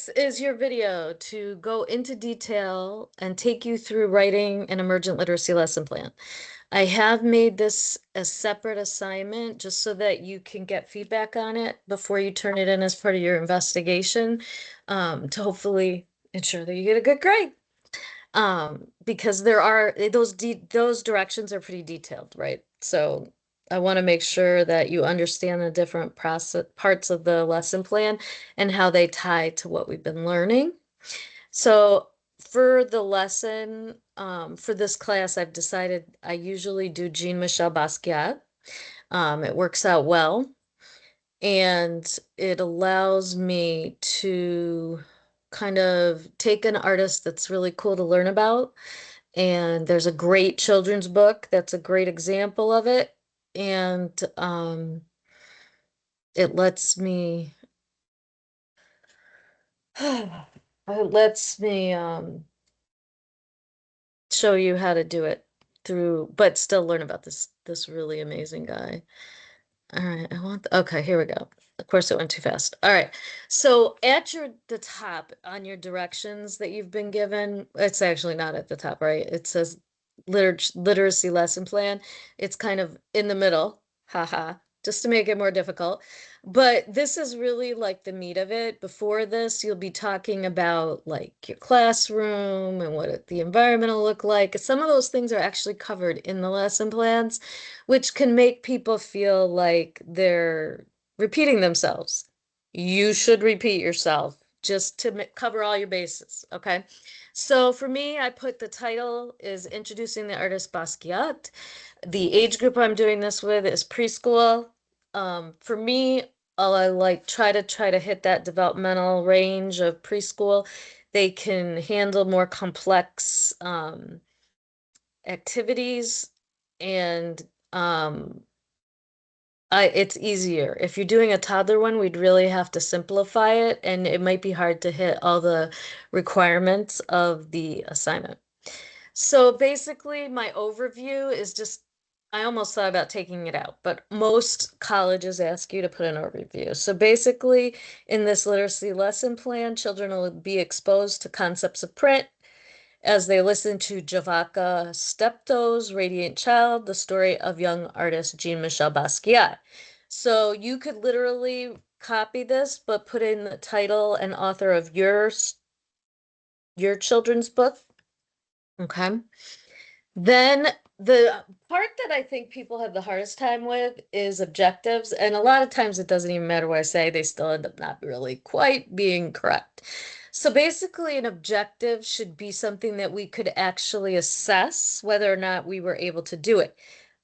is your video to go into detail and take you through writing an emergent literacy lesson plan. I have made this a separate assignment just so that you can get feedback on it before you turn it in as part of your investigation, to hopefully ensure that you get a good grade. Because there are those directions are pretty detailed, right? So I want to make sure that you understand the different process parts of the lesson plan and how they tie to what we've been learning. So for the lesson, for this class, I've decided I usually do Jean-Michel Basquiat. It works out well, and it allows me to kind of take an artist that's really cool to learn about. And there's a great children's book that's a great example of it. And it lets me it lets me show you how to do it through, but still learn about this really amazing guy. All right, okay, here we go. Of course, it went too fast. All right. So at the top on your directions that you've been given, it's actually not at the top, right? It says literacy lesson plan. It's kind of in the middle, haha, just to make it more difficult. But this is really like the meat of it. Before this, you'll be talking about like your classroom and the environment will look like. Some of those things are actually covered in the lesson plans, which can make people feel like they're repeating themselves. You should repeat yourself just to cover all your bases, okay? So for me, I put the title is Introducing the Artist Basquiat. The age group I'm doing this with is preschool. For me, I like try to hit that developmental range of preschool. They can handle more complex activities, and it's easier. If you're doing a toddler one, we'd really have to simplify it, and it might be hard to hit all the requirements of the assignment. So basically, my overview is just, I almost thought about taking it out, but most colleges ask you to put an overview. So basically, in this literacy lesson plan, children will be exposed to concepts of print, as they listen to Javaca Steptoe's Radiant Child, the story of young artist Jean-Michel Basquiat. So you could literally copy this, but put in the title and author of your children's book. Okay. Then the part that I think people have the hardest time with is objectives. And a lot of times it doesn't even matter what I say, they still end up not really quite being correct. So basically, an objective should be something that we could actually assess whether or not we were able to do it.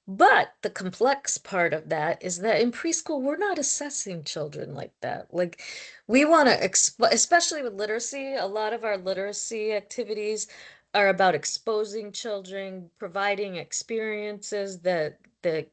But the complex part of that is that in preschool, we're not assessing children like that. Like, we want to, especially with literacy, a lot of our literacy activities are about exposing children, providing experiences that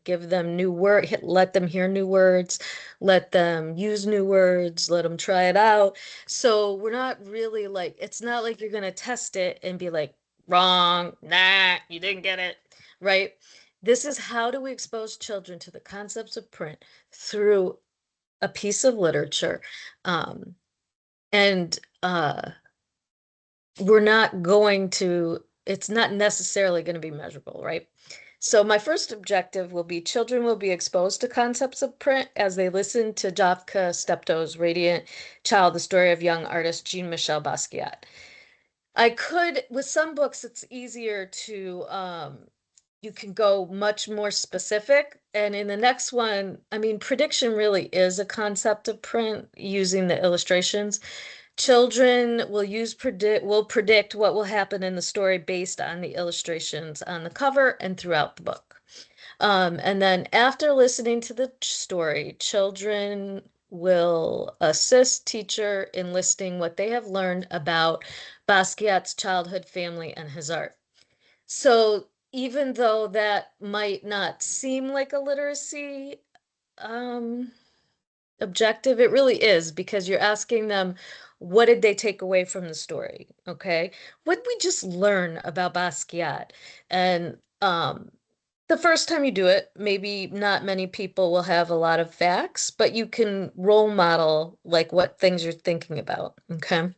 give them new word, let them hear new words, let them use new words, let them try it out. So we're not really like, it's not like you're going to test it and be like, wrong, nah, you didn't get it, right? This is how do we expose children to the concepts of print through a piece of literature. Um, and we're not going to, it's not necessarily going to be measurable, right? So my first objective will be children will be exposed to concepts of print as they listen to Jafka Steptoe's Radiant Child, the story of young artist Jean-Michel Basquiat. I could, with some books, it's easier to, you can go much more specific. And in the next one, I mean, prediction really is a concept of print using the illustrations. Children will predict what will happen in the story based on the illustrations on the cover and throughout the book. And then after listening to the story, children will assist teacher in listing what they have learned about Basquiat's childhood, family, and his art. So even though that might not seem like a literacy um, objective, it really is, because you're asking them, what did they take away from the story? Okay. What did we just learn about Basquiat? And The first time you do it, maybe not many people will have a lot of facts, but you can role model like what things you're thinking about, okay?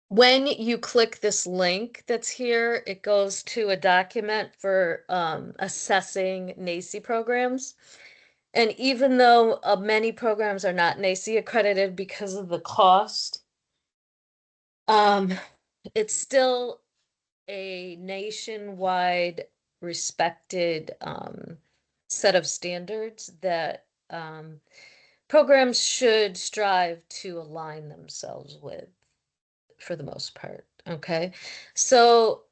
When you click this link that's here, it goes to a document for assessing NACE programs. And even though many programs are not NACE accredited because of the cost, um, it's still a nationwide respected set of standards that programs should strive to align themselves with for the most part. Okay. So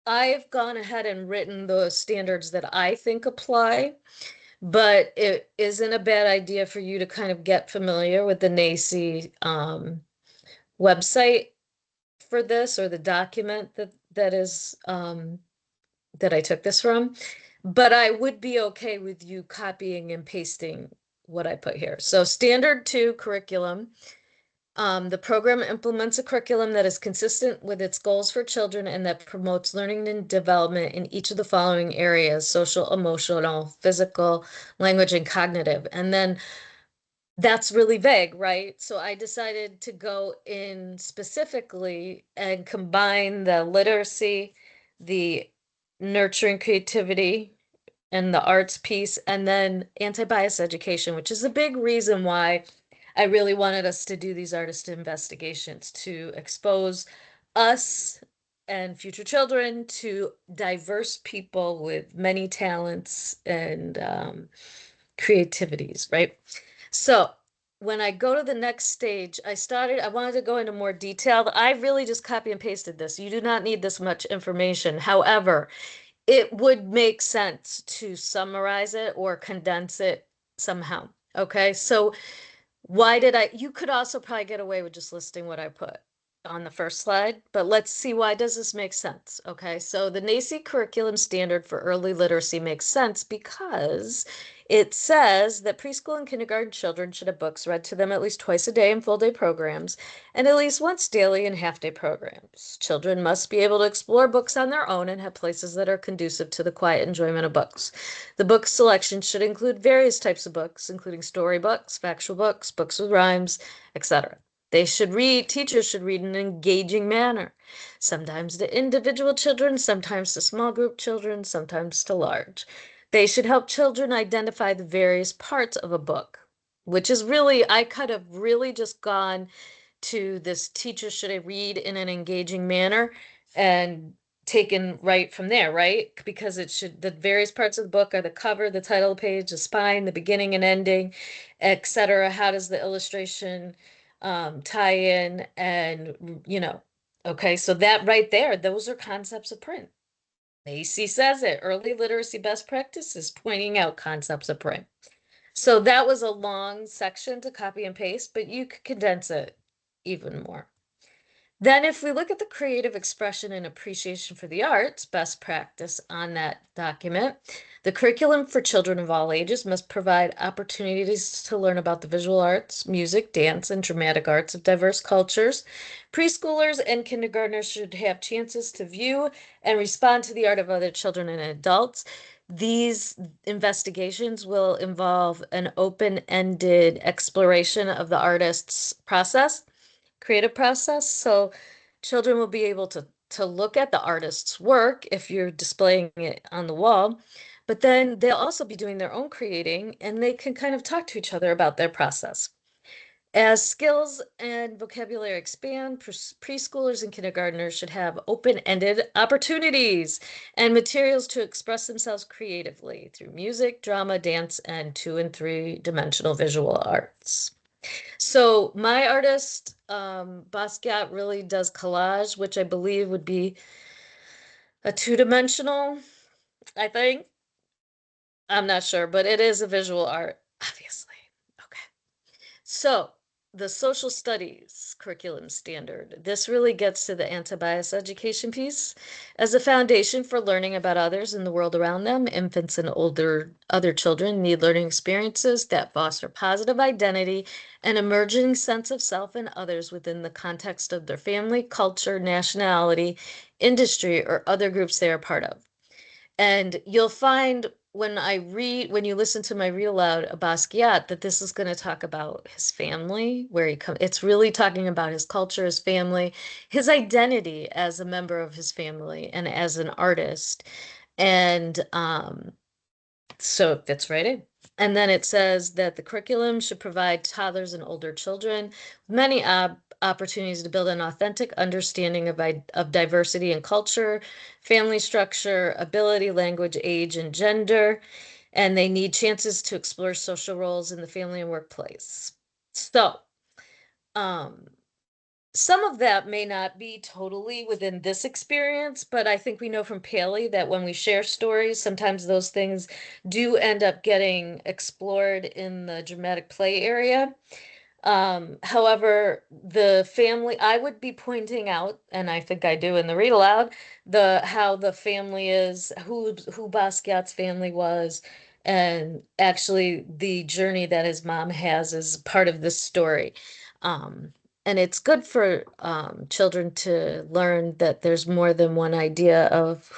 I've gone ahead and written the standards that I think apply, but it isn't a bad idea for you to kind of get familiar with the NACE website for this, or the document that I took this from. But I would be okay with you copying and pasting what I put here. So standard 2 curriculum. The program implements a curriculum that is consistent with its goals for children and that promotes learning and development in each of the following areas: social, emotional, physical, language, and cognitive. And then that's really vague, right? So I decided to go in specifically and combine the literacy, the nurturing creativity, and the arts piece, and then anti-bias education, which is a big reason why I really wanted us to do these artist investigations, to expose us and future children to diverse people with many talents and creativities, right? So when I go to the next stage, I wanted to go into more detail. I really just copy and pasted this. You do not need this much information. However, it would make sense to summarize it or condense it somehow. Okay, so you could also probably get away with just listing what I put on the first slide, but let's see, why does this make sense? Okay, so the NACE curriculum standard for early literacy makes sense because it says that preschool and kindergarten children should have books read to them at least twice a day in full day programs and at least once daily in half day programs. Children must be able to explore books on their own and have places that are conducive to the quiet enjoyment of books. The book selection should include various types of books, including storybooks, factual books, books with rhymes, etc. Teachers should read in an engaging manner, sometimes to individual children, sometimes to small group children, sometimes to large. They should help children identify the various parts of a book, which is really, I could have really just gone to this: teacher should read in an engaging manner, and taken right from there, right? Because the various parts of the book are the cover, the title page, the spine, the beginning and ending, etc. How does the illustration tie in? And, okay, so that right there, those are concepts of print. Macy says it: early literacy best practices, pointing out concepts of print. So that was a long section to copy and paste, but you could condense it even more. Then if we look at the creative expression and appreciation for the arts, best practice on that document, the curriculum for children of all ages must provide opportunities to learn about the visual arts, music, dance, and dramatic arts of diverse cultures. Preschoolers and kindergartners should have chances to view and respond to the art of other children and adults. These investigations will involve an open-ended exploration of the artist's creative process. So children will be able to look at the artist's work if you're displaying it on the wall, but then they'll also be doing their own creating, and they can kind of talk to each other about their process. As skills and vocabulary expand, preschoolers and kindergartners should have open-ended opportunities and materials to express themselves creatively through music, drama, dance, and 2- and 3-dimensional visual arts. So my artist, Basquiat, really does collage, which I believe would be a 2-dimensional, I think. I'm not sure, but it is a visual art, obviously. Okay. So the social studies curriculum standard. This really gets to the anti-bias education piece. As a foundation for learning about others and the world around them, infants and other children need learning experiences that foster positive identity and emerging sense of self and others within the context of their family, culture, nationality, industry, or other groups they are part of. And you'll find when you listen to my read aloud of Basquiat, that this is going to talk about his family, where he comes. It's really talking about his culture, his family, his identity as a member of his family and as an artist. And so it fits right in. And then it says that the curriculum should provide toddlers and older children many opportunities to build an authentic understanding of diversity and culture, family structure, ability, language, age, and gender. And they need chances to explore social roles in the family and workplace. So, um, some of that may not be totally within this experience, but I think we know from Paley that when we share stories, sometimes those things do end up getting explored in the dramatic play area. However, the family, I would be pointing out, and I think I do in the read aloud, how the family is, who Basquiat's family was, and actually the journey that his mom has is part of this story. Um, and it's good for children to learn that there's more than one idea of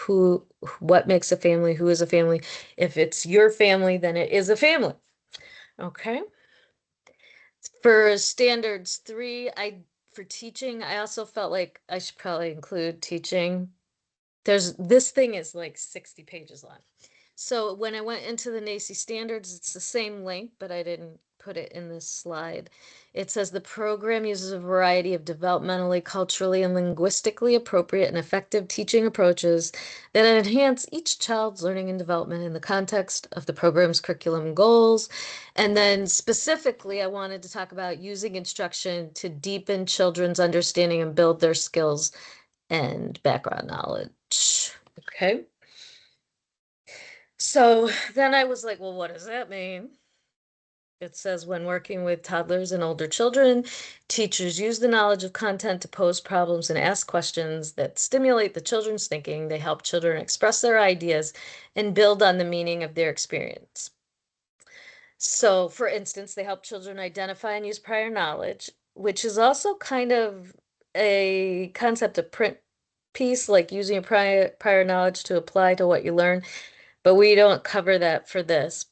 what makes a family, who is a family. If it's your family, then it is a family. Okay. For standards three, for teaching, I also felt like I should probably include teaching. This thing is like 60 pages long. So when I went into the NAEYC standards, it's the same link, but I didn't put it in this slide. It says the program uses a variety of developmentally, culturally, and linguistically appropriate and effective teaching approaches that enhance each child's learning and development in the context of the program's curriculum and goals. And then specifically, I wanted to talk about using instruction to deepen children's understanding and build their skills and background knowledge. Okay. So then I was like, well, what does that mean? It says when working with toddlers and older children, teachers use the knowledge of content to pose problems and ask questions that stimulate the children's thinking. They help children express their ideas and build on the meaning of their experience. So, for instance, they help children identify and use prior knowledge, which is also kind of a concept of print piece, like using your prior knowledge to apply to what you learn, but we don't cover that for this.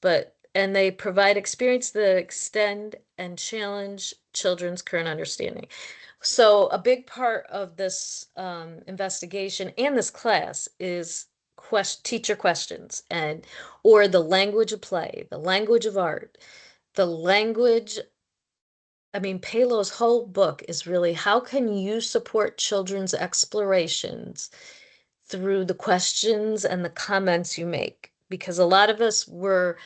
And they provide experience that extend and challenge children's current understanding. So a big part of this investigation and this class is teacher questions or the language of play, the language of art, the language. I mean, Palo's whole book is really how can you support children's explorations through the questions and the comments you make? Because a lot of us were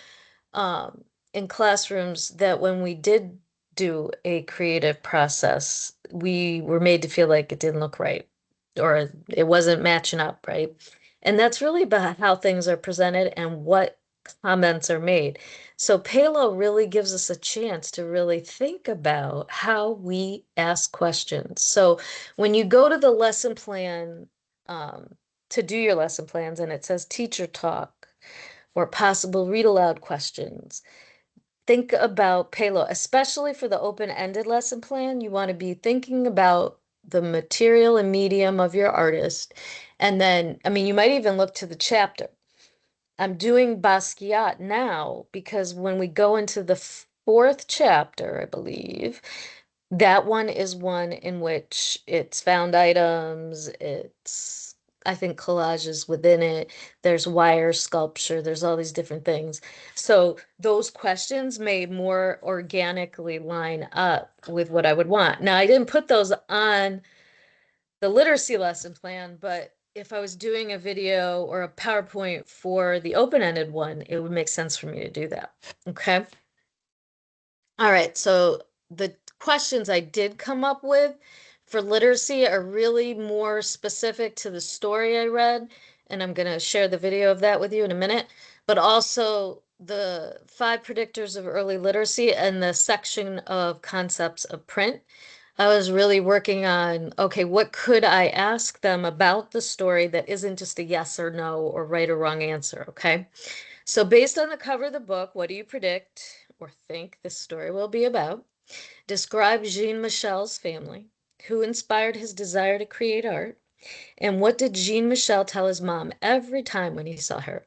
in classrooms that when we did do a creative process, we were made to feel like it didn't look right or it wasn't matching up, right? And that's really about how things are presented and what comments are made. So Palo really gives us a chance to really think about how we ask questions. So when you go to the lesson plan to do your lesson plans and it says teacher talk or possible read aloud questions, think about Palo, especially for the open-ended lesson plan. You want to be thinking about the material and medium of your artist. And then, I mean, you might even look to the chapter. I'm doing Basquiat now because when we go into the fourth chapter, I believe, that one is one in which it's found items, it's, I think, collages within it. There's wire sculpture, there's all these different things. So those questions may more organically line up with what I would want. Now, I didn't put those on the literacy lesson plan, but if I was doing a video or a PowerPoint for the open-ended one, it would make sense for me to do that. Okay. All right, so the questions I did come up with for literacy are really more specific to the story I read, and I'm going to share the video of that with you in a minute, but also the 5 predictors of early literacy and the section of concepts of print. I was really working on, okay, what could I ask them about the story that isn't just a yes or no or right or wrong answer, okay? So based on the cover of the book, what do you predict or think this story will be about? Describe Jean-Michel's family. Who inspired his desire to create art? And what did Jean-Michel tell his mom every time when he saw her?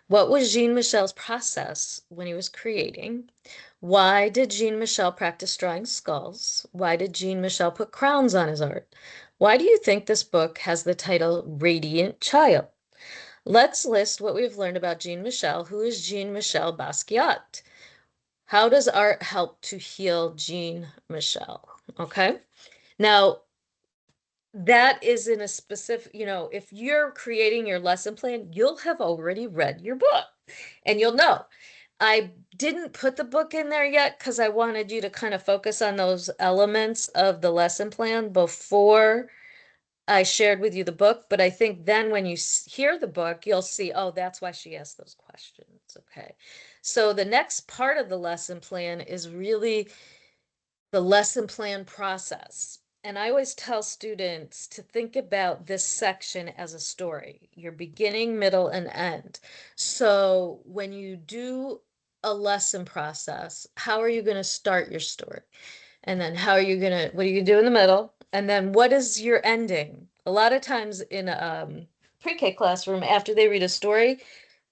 What was Jean-Michel's process when he was creating? Why did Jean-Michel practice drawing skulls? Why did Jean-Michel put crowns on his art? Why do you think this book has the title Radiant Child? Let's list what we've learned about Jean-Michel. Who is Jean-Michel Basquiat? How does art help to heal Jean-Michel? Okay. Now, that is in a specific, if you're creating your lesson plan, you'll have already read your book and you'll know. I didn't put the book in there yet because I wanted you to kind of focus on those elements of the lesson plan before I shared with you the book. But I think then when you hear the book, you'll see, oh, that's why she asked those questions. Okay. So the next part of the lesson plan is really the lesson plan process. And I always tell students to think about this section as a story, your beginning, middle, and end. So when you do a lesson process, how are you going to start your story? And then what are you do in the middle? And then what is your ending? A lot of times in a pre-K classroom, after they read a story,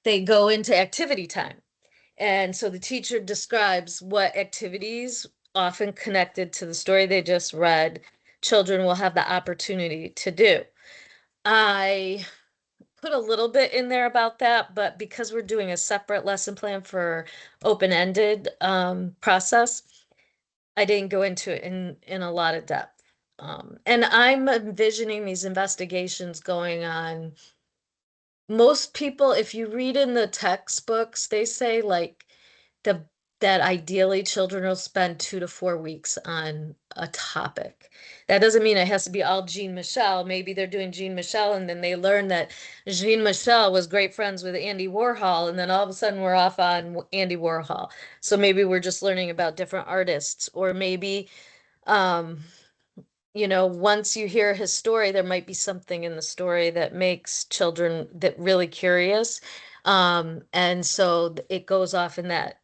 they go into activity time. And so the teacher describes what activities, often connected to the story they just read, children will have the opportunity to do. I put a little bit in there about that, but because we're doing a separate lesson plan for open-ended process, I didn't go into it in a lot of depth. And I'm envisioning these investigations going on. Most people, if you read in the textbooks, they say like the that ideally children will spend 2 to 4 weeks on a topic. That doesn't mean it has to be all Jean-Michel. Maybe they're doing Jean-Michel and then they learn that Jean-Michel was great friends with Andy Warhol, and then all of a sudden we're off on Andy Warhol. So maybe we're just learning about different artists, or maybe um, once you hear his story, there might be something in the story that makes children that really curious. And so it goes off in that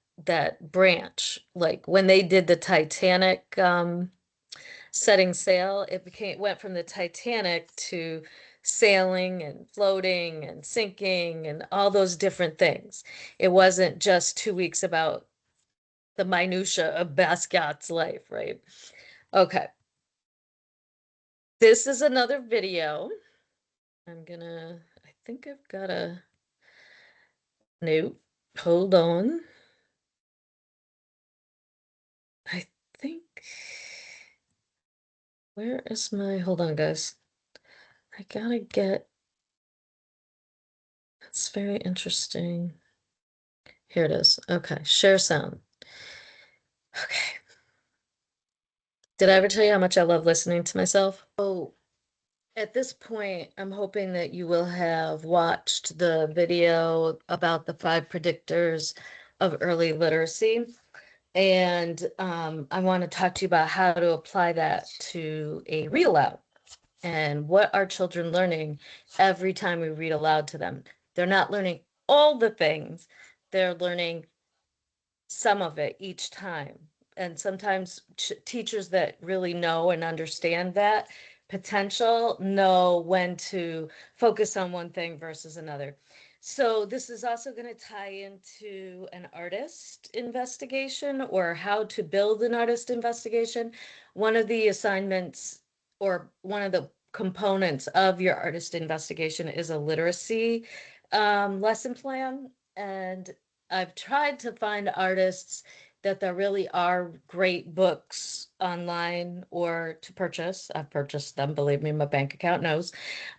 branch. Like when they did the Titanic setting sail, went from the Titanic to sailing and floating and sinking and all those different things. It wasn't just 2 weeks about the minutia of Basquiat's life, right? Okay. This is another video. I think I've got a, nope, hold on. I think, where is hold on, guys. I gotta get, that's very interesting. Here it is. Okay, share sound. Okay. Did I ever tell you how much I love listening to myself? Oh, at this point, I'm hoping that you will have watched the video about the 5 predictors of early literacy. And I want to talk to you about how to apply that to a read aloud and what are children learning every time we read aloud to them. They're not learning all the things, they're learning some of it each time. And sometimes teachers that really know and understand that potential know when to focus on one thing versus another. So this is also going to tie into an artist investigation or how to build an artist investigation. One of the assignments or one of the components of your artist investigation is a literacy lesson plan. And I've tried to find artists that there really are great books online or to purchase. I've purchased them, believe me, my bank account knows.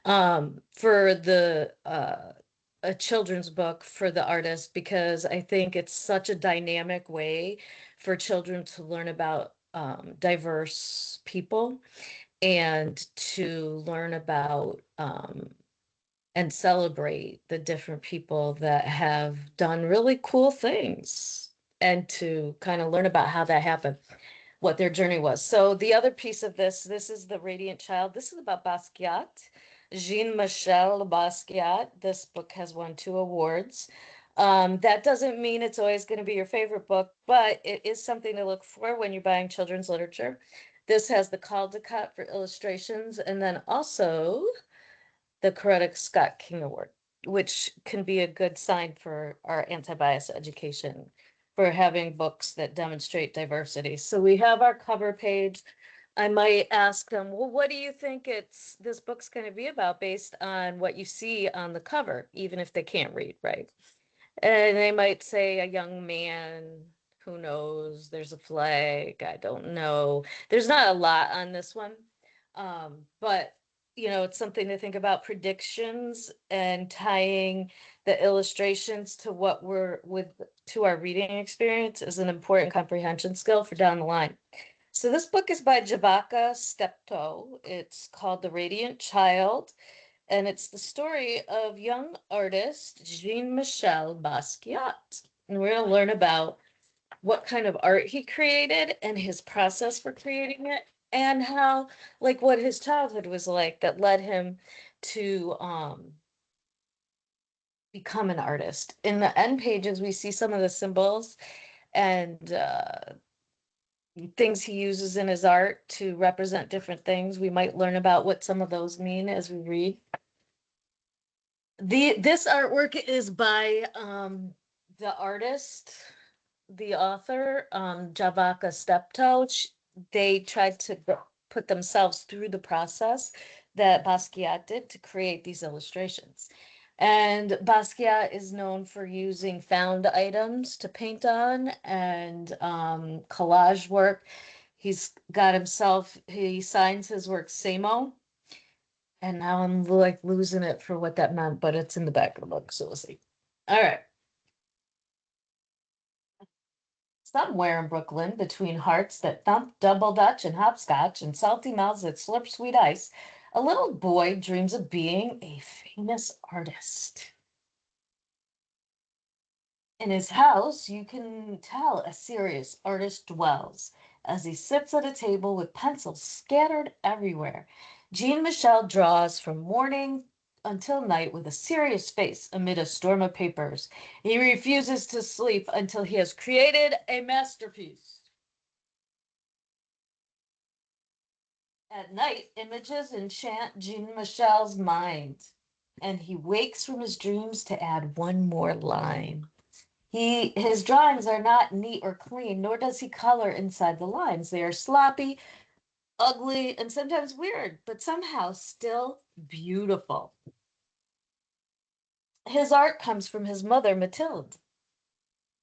For the a children's book for the artist, because I think it's such a dynamic way for children to learn about diverse people and to learn about and celebrate the different people that have done really cool things and to kind of learn about how that happened. what their journey was. So the other piece of this is The Radiant Child. This is about Basquiat, Jean-Michel Basquiat. This book has won 2 awards. That doesn't mean it's always going to be your favorite book, but it is something to look for when you're buying children's literature. This has the Caldecott for illustrations, and then also the Coretta Scott King Award, which can be a good sign for our anti-bias education, for having books that demonstrate diversity. So we have our cover page. I might ask them, well, what do you think this book's going to be about based on what you see on the cover, even if they can't read, right? And they might say a young man, who knows, there's a flag, I don't know. There's not a lot on this one. But it's something to think about, predictions and tying the illustrations to to our reading experience is an important comprehension skill for down the line. So this book is by Javaca Steptoe. It's called The Radiant Child, and it's the story of young artist Jean-Michel Basquiat. And we're going to learn about what kind of art he created and his process for creating it, and how, like, what his childhood was like that led him to become an artist. In the end pages, we see some of the symbols and things he uses in his art to represent different things. We might learn about what some of those mean as we read. This artwork is by the artist, the author, Javaca Steptoe. They tried to put themselves through the process that Basquiat did to create these illustrations. And Basquiat is known for using found items to paint on and collage work. He's got himself, he signs his work Samo. And now I'm like losing it for what that meant, but it's in the back of the book, so we'll see. All right. Somewhere in Brooklyn, between hearts that thump double dutch and hopscotch and salty mouths that slurp sweet ice, a little boy dreams of being a famous artist. In his house, you can tell a serious artist dwells as he sits at a table with pencils scattered everywhere. Jean-Michel draws from morning until night with a serious face amid a storm of papers. He refuses to sleep until he has created a masterpiece. At night, images enchant Jean-Michel's mind, and he wakes from his dreams to add one more line. His drawings are not neat or clean, nor does he color inside the lines. They are sloppy, ugly, and sometimes weird, but somehow still beautiful. His art comes from his mother, Mathilde,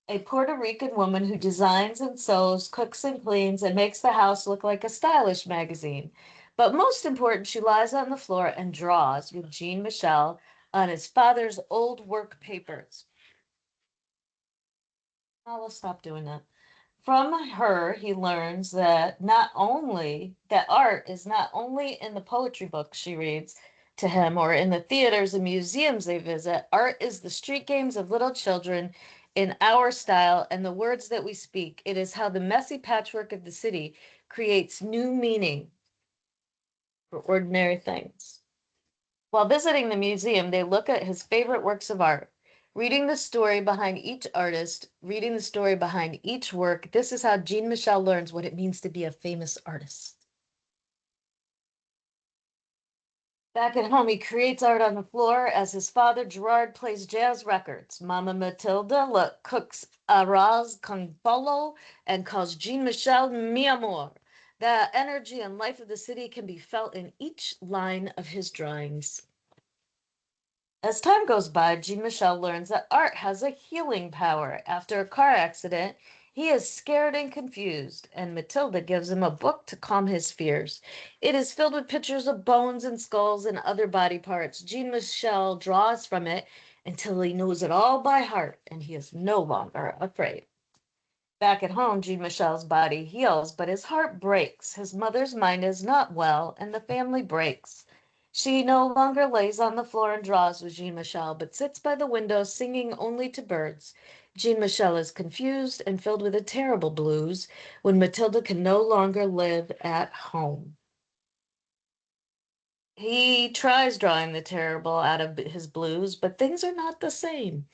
a Puerto Rican woman who designs and sews, cooks and cleans, and makes the house look like a stylish magazine. But most important, she lies on the floor and draws with Jean-Michel on his father's old work papers. I will stop doing that. From her, he learns that art is not only in the poetry books she reads to him or in the theaters and museums they visit. Art is the street games of little children in our style and the words that we speak. It is how the messy patchwork of the city creates new meaning for ordinary things. While visiting the museum, they look at his favorite works of art. Reading the story behind each artist, reading the story behind each work, this is how Jean-Michel learns what it means to be a famous artist. Back at home, he creates art on the floor as his father, Gerard, plays jazz records. Mama Matilda cooks arroz con pollo and calls Jean-Michel mi amor. The energy and life of the city can be felt in each line of his drawings. As time goes by, Jean-Michel learns that art has a healing power. After a car accident, he is scared and confused, and Matilda gives him a book to calm his fears. It is filled with pictures of bones and skulls and other body parts. Jean-Michel draws from it until he knows it all by heart, and he is no longer afraid. Back at home, Jean-Michel's body heals, but his heart breaks. His mother's mind is not well, and the family breaks. She no longer lays on the floor and draws with Jean-Michel, but sits by the window singing only to birds. Jean Michel is confused and filled with a terrible blues when Matilda can no longer live at home. He tries drawing the terrible out of his blues, but things are not the same.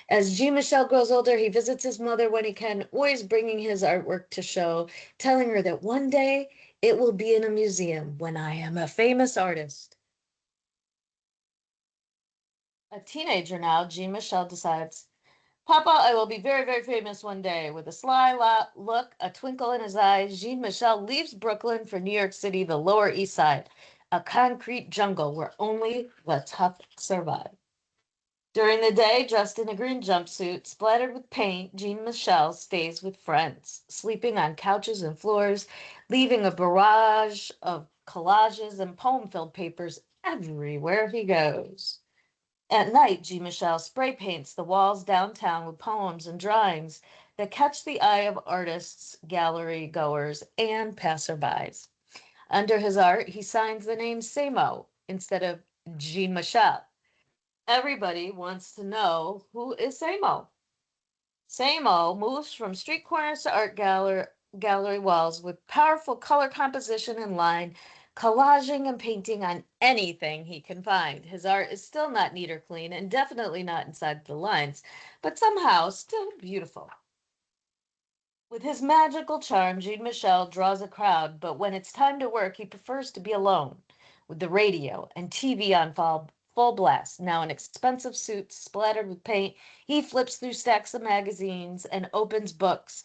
As Jean Michel grows older, he visits his mother when he can, always bringing his artwork to show, telling her that one day it will be in a museum when I am a famous artist. A teenager now, Jean Michel decides, Papa, I will be very, very famous one day. With a sly look, a twinkle in his eyes, Jean Michel leaves Brooklyn for New York City, the Lower East Side, a concrete jungle where only the tough survive. During the day, dressed in a green jumpsuit, splattered with paint, Jean Michel stays with friends, sleeping on couches and floors, leaving a barrage of collages and poem-filled papers everywhere he goes. At night, Jean Michel spray paints the walls downtown with poems and drawings that catch the eye of artists, gallery goers, and passerbys. Under his art, he signs the name Samo instead of Jean Michel. Everybody wants to know who is Samo. Samo moves from street corners to art gallery walls with powerful color composition and line, collaging and painting on anything he can find. His art is still not neat or clean and definitely not inside the lines, but somehow still beautiful. With his magical charm, Jean Michel draws a crowd, but when it's time to work, he prefers to be alone, with the radio and TV on full blast. Now in expensive suits splattered with paint, he flips through stacks of magazines and open books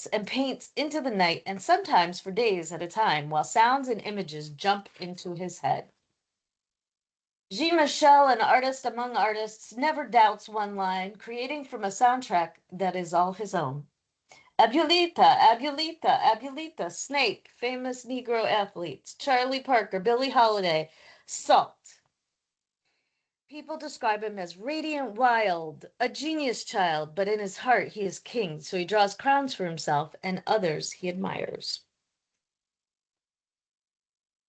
and paints into the night and sometimes for days at a time while sounds and images jump into his head. Jean Michel, an artist among artists, never doubts one line, creating from a soundtrack that is all his own. Abuelita, Abuelita, Abuelita, Snake, famous Negro athletes, Charlie Parker, Billie Holiday, Salt. People describe him as radiant wild, a genius child, but in his heart he is king, so he draws crowns for himself and others he admires.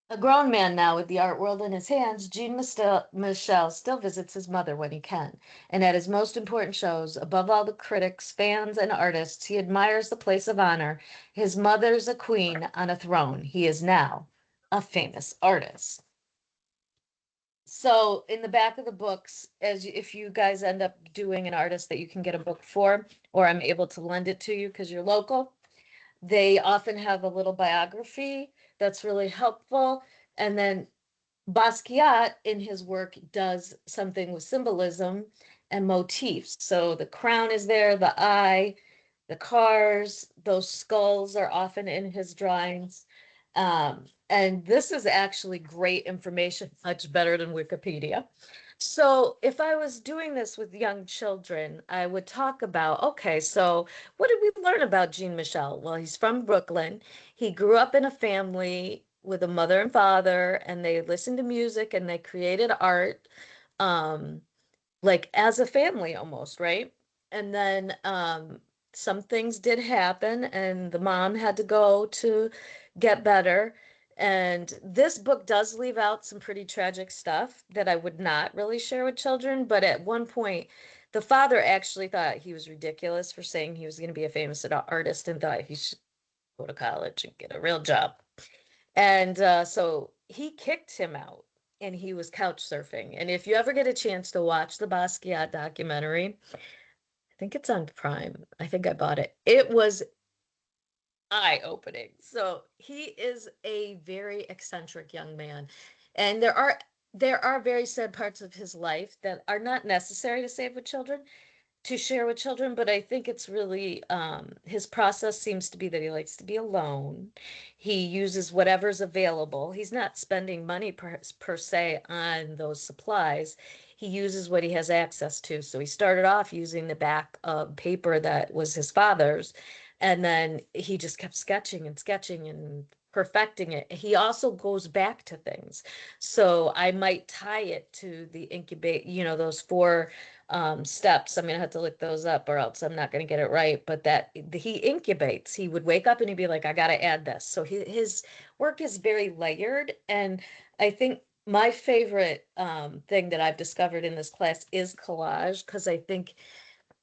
A grown man now with the art world in his hands, Jean Michel still visits his mother when he can, and at his most important shows, above all the critics, fans, and artists, he admires the place of honor. His mother's a queen on a throne. He is now a famous artist. So in the back of the books, if you guys end up doing an artist that you can get a book for, or I'm able to lend it to you because you're local, they often have a little biography that's really helpful. And then Basquiat in his work does something with symbolism and motifs. So the crown is there, the eye, the cars, those skulls are often in his drawings. And this is actually great information, much better than Wikipedia. So if I was doing this with young children, I would talk about, okay, so what did we learn about Jean Michel? Well, he's from Brooklyn. He grew up in a family with a mother and father, and they listened to music and they created art, um, like as a family almost, right? And then some things did happen, and the mom had to go to get better. And this book does leave out some pretty tragic stuff that I would not really share with children. But at one point, the father actually thought he was ridiculous for saying he was going to be a famous artist and thought he should go to college and get a real job. And so he kicked him out and he was couch surfing. And if you ever get a chance to watch the Basquiat documentary, I think it's on Prime. I think I bought it. It was eye-opening. So he is a very eccentric young man. And there are very sad parts of his life that are not necessary to save with children, to share with children, but I think it's really his process seems to be that he likes to be alone. He uses whatever's available. He's not spending money per se on those supplies. He uses what he has access to. So he started off using the back of paper that was his father's, and then he just kept sketching and perfecting it. He also goes back to things. So I might tie it to the incubate, those four steps. I'm gonna have to look those up or else I'm not gonna get it right. But that he incubates. He would wake up and he'd be like, I gotta add this. So his work is very layered. And I think my favorite thing that I've discovered in this class is collage, because I think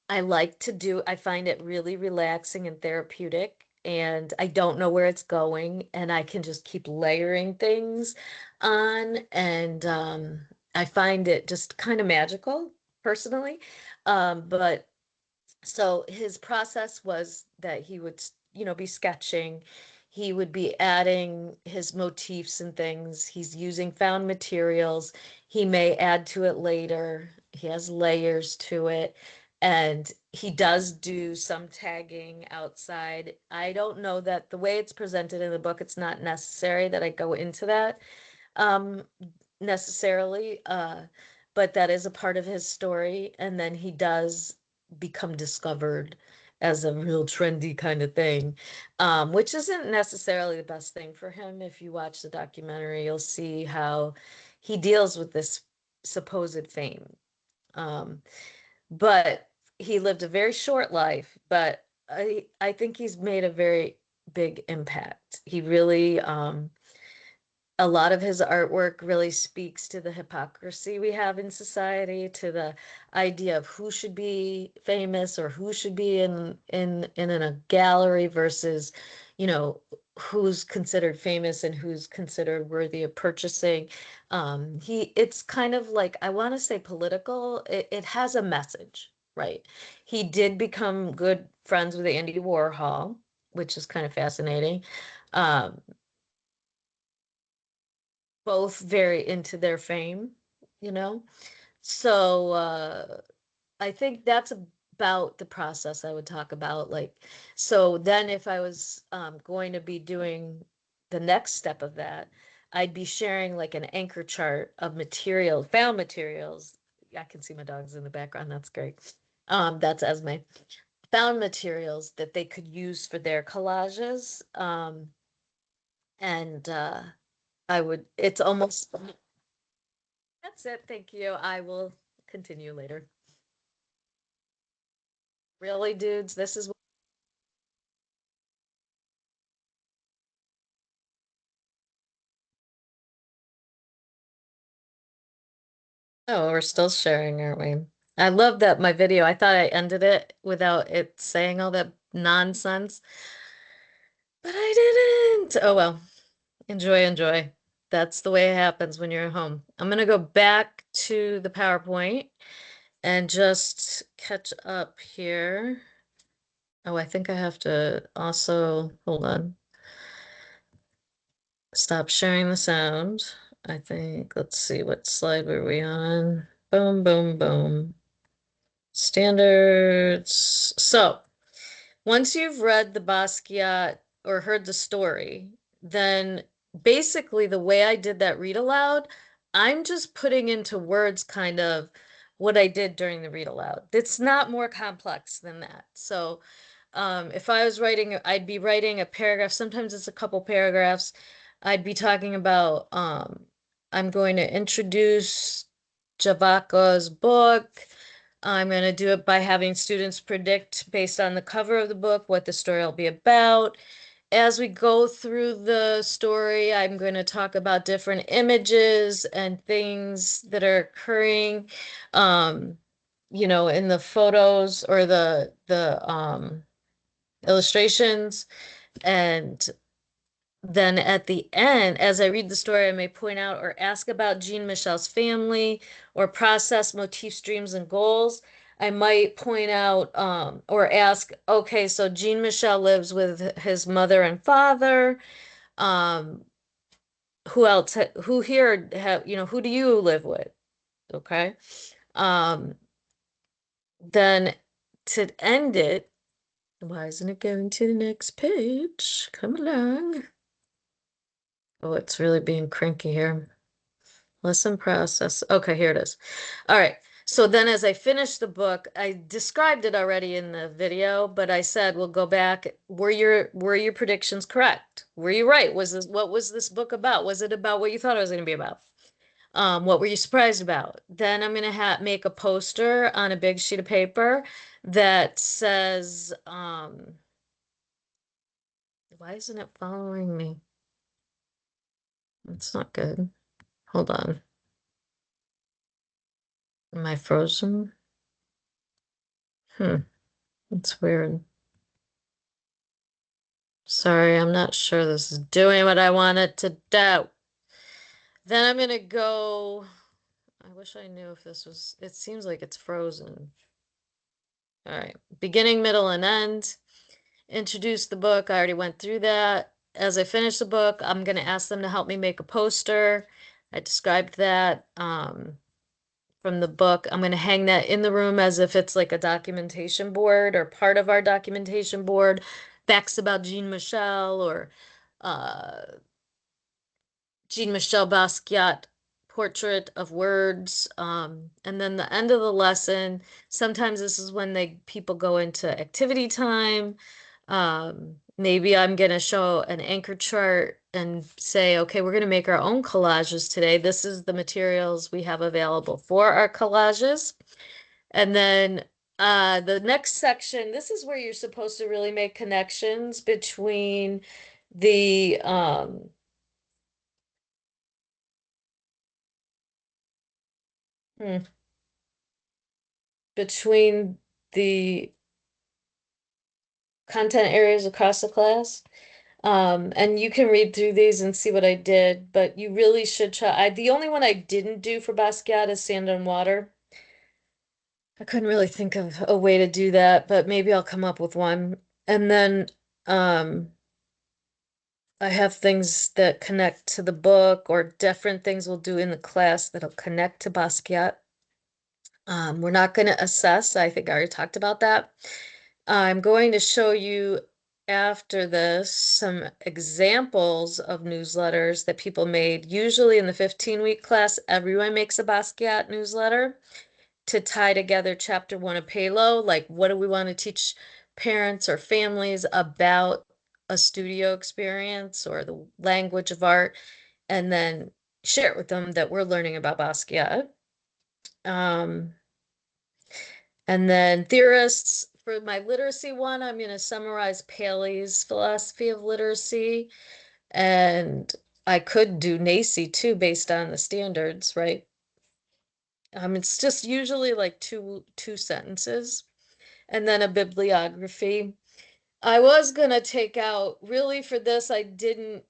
I find it really relaxing and therapeutic, and I don't know where it's going, and I can just keep layering things on, and I find it just kind of magical personally. But so his process was that he would, be sketching. He would be adding his motifs and things. He's using found materials. He may add to it later. He has layers to it. And he does do some tagging outside. I don't know that the way it's presented in the book, it's not necessary that I go into that um, necessarily, but that is a part of his story. And then he does become discovered as a real trendy kind of thing, which isn't necessarily the best thing for him. If you watch the documentary, you'll see how he deals with this supposed fame. Um, but he lived a very short life, but I think he's made a very big impact. He really a lot of his artwork really speaks to the hypocrisy we have in society, to the idea of who should be famous or who should be in a gallery versus, you know, who's considered famous and who's considered worthy of purchasing. It's kind of like, I want to say political. It has a message, right? He did become good friends with Andy Warhol, which is kind of fascinating. Um, both very into their fame, you know? So I think that's about the process I would talk about. Like, so then if I was going to be doing the next step of that, I'd be sharing like an anchor chart of material, found materials. I can see my dogs in the background. That's great. That's Esme. Found materials that they could use for their collages. And I would, it's almost That's it. Thank you. I will continue later. Really, dudes, this is Oh, we're still sharing, aren't we? I love that my video. I thought I ended it without it saying all that nonsense, but I didn't. Oh well. Enjoy, enjoy. That's the way it happens when you're at home. I'm gonna go back to the PowerPoint and just catch up here. Oh, I think I have to also, hold on. Stop sharing the sound. I think, let's see, what slide were we on? Boom, boom, boom. Standards. So once you've read the Basquiat or heard the story, then basically the way I did that read aloud, I'm just putting into words kind of what I did during the read aloud. It's not more complex than that. So if I was writing, I'd be writing a paragraph. Sometimes it's a couple paragraphs. I'd be talking about, I'm going to introduce Javaka's book. I'm going to do it by having students predict based on the cover of the book what the story will be about. As we go through the story, I'm going to talk about different images and things that are occurring, um, in the photos or the illustrations. And then at the end, as I read the story, I may point out or ask about Jean Michel's family or process motifs, dreams, and goals. I might point out or ask, okay, so Jean Michel lives with his mother and father. Um, who else? Who here have, who do you live with? Okay. Um, then to end it, why isn't it going to the next page? Come along. Oh, it's really being cranky here. Lesson process. Okay, here it is. All right. So then as I finished the book, I described it already in the video, but I said, we'll go back. Were your predictions correct? Were you right? What was this book about? Was it about what you thought it was going to be about? What were you surprised about? Then I'm going to make a poster on a big sheet of paper that says, why isn't it following me? That's not good. Hold on. Am I frozen? That's weird. Sorry, I'm not sure this is doing what I want it to do. Then I'm gonna go. I wish I knew if this was. It seems like it's frozen. All right. Beginning, middle, and end. Introduce the book. I already went through that. As I finish the book, I'm gonna ask them to help me make a poster. I described that from the book. I'm gonna hang that in the room as if it's like a documentation board or part of our documentation board. Facts about Jean Michel or uh, Jean-Michel Basquiat portrait of words. And then the end of the lesson, sometimes this is when people go into activity time. Maybe I'm going to show an anchor chart and say, okay, we're going to make our own collages today. This is the materials we have available for our collages. And then the next section, this is where you're supposed to really make connections between the hmm, between the content areas across the class. And you can read through these and see what I did, but you really should try. The only one I didn't do for Basquiat is Sand and Water. I couldn't really think of a way to do that, but maybe I'll come up with one. And then um, I have things that connect to the book or different things we'll do in the class that'll connect to Basquiat. We're not going to assess. I think I already talked about that. I'm going to show you after this some examples of newsletters that people made. Usually in the 15-week class, everyone makes a Basquiat newsletter to tie together chapter one of Palo. Like, what do we want to teach parents or families about a studio experience or the language of art, and then share it with them that we're learning about Basquiat. Um, and then theorists, for my literacy one, I'm going to summarize Paley's philosophy of literacy. And I could do NACI too, based on the standards, right? It's just usually like two sentences. And then a bibliography. I was going to take out, really for this, I didn't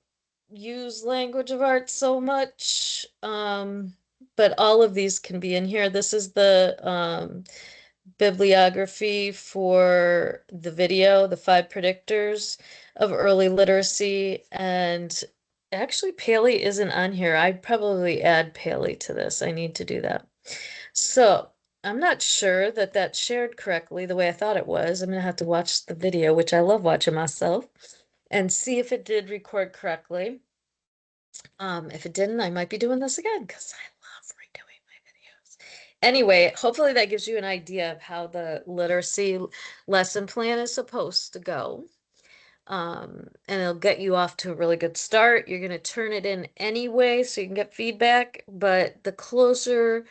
use language of art so much. But all of these can be in here. This is the bibliography for the video, the 5 predictors of early literacy. And actually, Paley isn't on here. I'd probably add Paley to this. I need to do that. So I'm not sure that that's shared correctly the way I thought it was. I'm gonna have to watch the video, which I love watching myself, and see if it did record correctly. If it didn't, I might be doing this again because I love redoing my videos. Anyway, hopefully that gives you an idea of how the literacy lesson plan is supposed to go. And it'll get you off to a really good start. You're going to turn it in anyway so you can get feedback, but the closer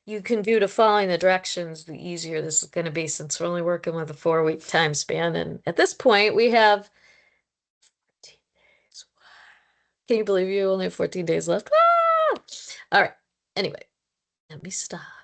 you can do to following the directions, the easier this is going to be since we're only working with a 4-week time span. And at this point, we have 14 days. Can you believe you only have 14 days left? Ah! All right. Anyway, let me stop.